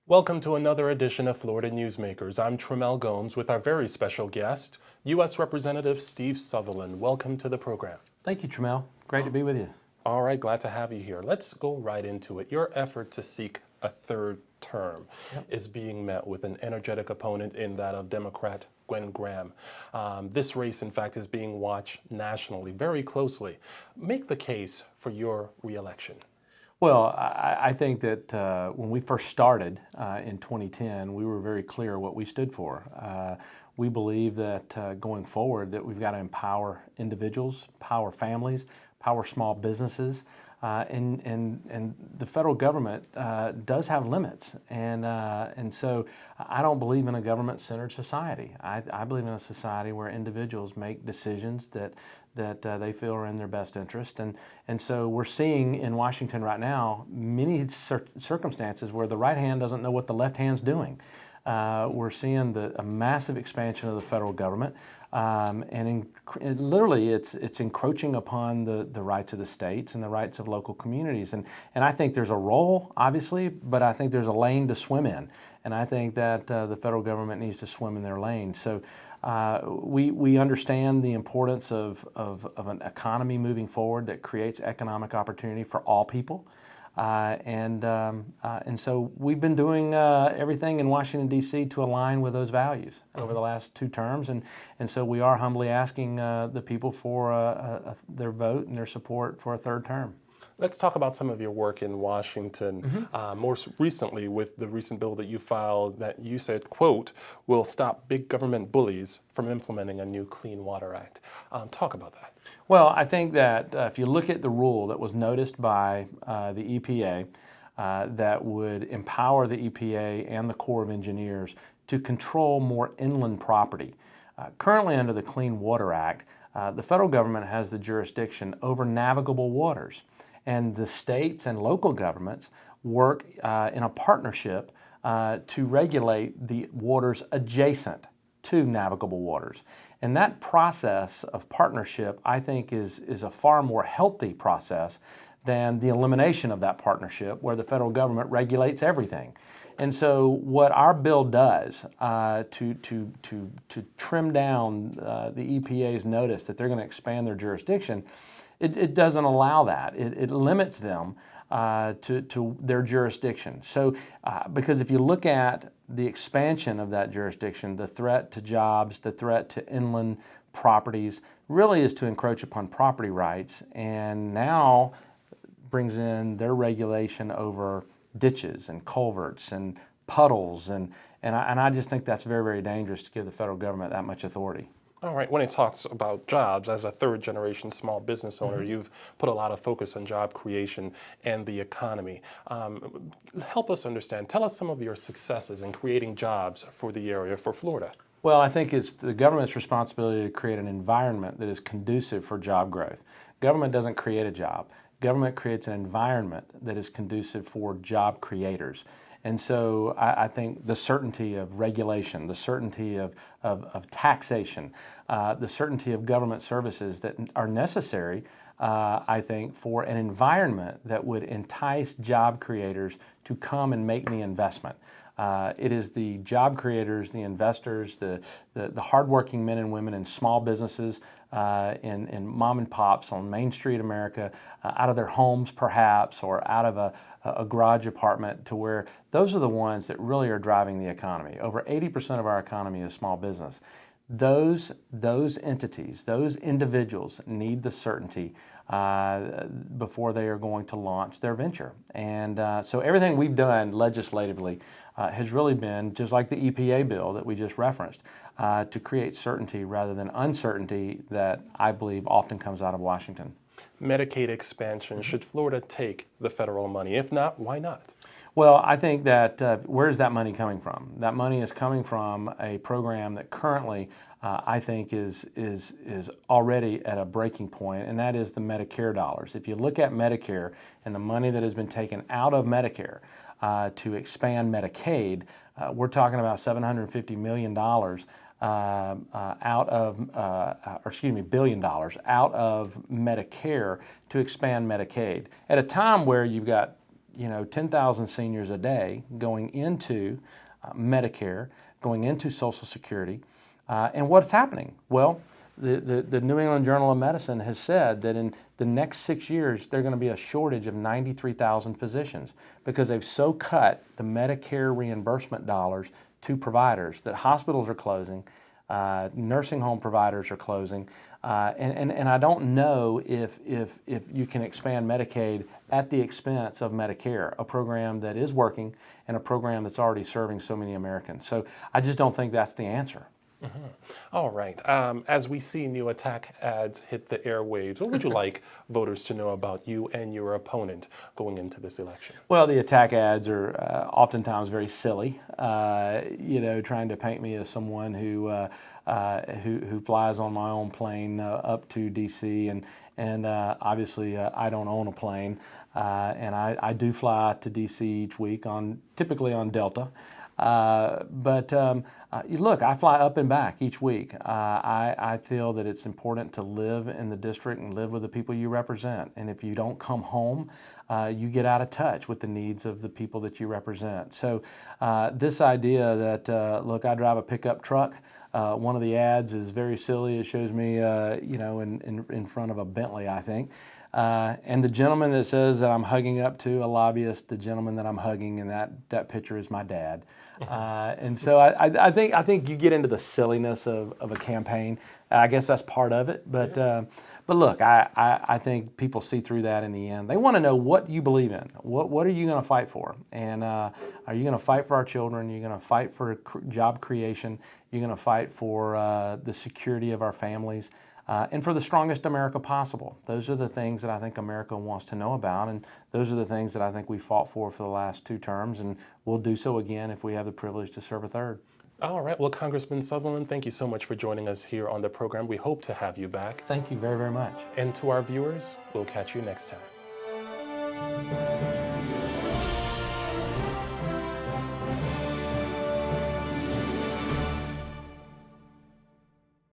Welcome to another edition of Florida Newsmakers. I'm Trimmel Gomes with our very special guest, U.S. Representative Steve Southerland. Welcome to the program. Thank you, Trimmel. Great to be with you. All right, glad to have you here. Let's go right into it. Your effort to seek a third term is being met with an energetic opponent in that of Democrat Gwen Graham. This race, in fact, is being watched nationally very closely. Make the case for your reelection. Well, I think that when we first started in 2010, we were very clear what we stood for. We believe that going forward that we've got to empower individuals, empower families, empower small businesses, and the federal government does have limits, and so I don't believe in a government-centered society. I believe in a society where individuals make decisions that they feel are in their best interest, and so we're seeing in Washington right now many circumstances where the right hand doesn't know what the left hand's doing. We're seeing a massive expansion of the federal government, and literally it's encroaching upon the rights of the states and the rights of local communities. And I think there's a role, obviously, but I think there's a lane to swim in. And I think that the federal government needs to swim in their lane. So we understand the importance of an economy moving forward that creates economic opportunity for all people. And so we've been doing everything in Washington, D.C. to align with those values over the last 2 terms. And so we are humbly asking the people for their vote and their support for a 3rd term. Let's talk about some of your work in Washington, more recently with the recent bill that you filed that you said, quote, will stop big government bullies from implementing a new Clean Water Act. Talk about that. Well, I think that if you look at the rule that was noticed by the EPA that would empower the EPA and the Corps of Engineers to control more inland property. Currently under the Clean Water Act, the federal government has the jurisdiction over navigable waters. And the states and local governments work in a partnership to regulate the waters adjacent to navigable waters. And that process of partnership, I think, is a far more healthy process than the elimination of that partnership where the federal government regulates everything. And so what our bill does to trim down the EPA's notice that they're going to expand their jurisdiction, it doesn't allow that. It limits them to their jurisdiction. So, because if you look at the expansion of that jurisdiction, the threat to jobs, the threat to inland properties, really is to encroach upon property rights, and now brings in their regulation over ditches and culverts and puddles, and I just think that's very, very dangerous to give the federal government that much authority. All right, when it talks about jobs, as a 3rd-generation small business owner, you've put a lot of focus on job creation and the economy. Help us understand, tell us some of your successes in creating jobs for the area, for Florida. Well, I think it's the government's responsibility to create an environment that is conducive for job growth. Government doesn't create a job. Government creates an environment that is conducive for job creators. And so I think the certainty of regulation, the certainty of taxation, the certainty of government services that are necessary, I think, for an environment that would entice job creators to come and make the investment. It is the job creators, the investors, the hardworking men and women in small businesses, in mom and pops on Main Street America, out of their homes perhaps, or out of a garage apartment, to where those are the ones that really are driving the economy. Over 80% of our economy is small business. Those entities, those individuals need the certainty before they are going to launch their venture. And so everything we've done legislatively has really been, just like the EPA bill that we just referenced, to create certainty rather than uncertainty that I believe often comes out of Washington. Medicaid expansion, should Florida take the federal money? If not, why not? Well, I think that where is that money coming from? That money is coming from a program that currently I think is already at a breaking point, and that is the Medicare dollars. If you look at Medicare and the money that has been taken out of Medicare to expand Medicaid, we're talking about $750 million billion dollars out of Medicare to expand Medicaid at a time where you've got 10,000 seniors a day going into Medicare, going into Social Security. And what's happening? Well, the New England Journal of Medicine has said that in the next 6 years, there's going to be a shortage of 93,000 physicians because they've so cut the Medicare reimbursement dollars to providers that hospitals are closing, nursing home providers are closing, and I don't know if you can expand Medicaid at the expense of Medicare, a program that is working and a program that's already serving so many Americans. So I just don't think that's the answer. Mm-hmm. All right. As we see new attack ads hit the airwaves, what would you like voters to know about you and your opponent going into this election? Well, the attack ads are oftentimes very silly. Trying to paint me as someone who flies on my own plane up to D.C. and obviously I don't own a plane, and I do fly to D.C. each week typically on Delta. Look, I fly up and back each week. I feel that it's important to live in the district and live with the people you represent. And if you don't come home, you get out of touch with the needs of the people that you represent. So this idea that, look, I drive a pickup truck. One of the ads is very silly. It shows me, in front of a Bentley, I think. And the gentleman that says that I'm hugging up to a lobbyist, the gentleman that I'm hugging, and that picture is my dad. And so I think you get into the silliness of a campaign. I guess that's part of it. But look, I think people see through that in the end. They want to know what you believe in. What are you going to fight for? And are you going to fight for our children? Are you going to fight for job creation? You're going to fight for the security of our families? And for the strongest America possible. Those are the things that I think America wants to know about, and those are the things that I think we fought for the last 2 terms, and we'll do so again if we have the privilege to serve a third. All right. Well, Congressman Southerland, thank you so much for joining us here on the program. We hope to have you back. Thank you very, very much. And to our viewers, we'll catch you next time.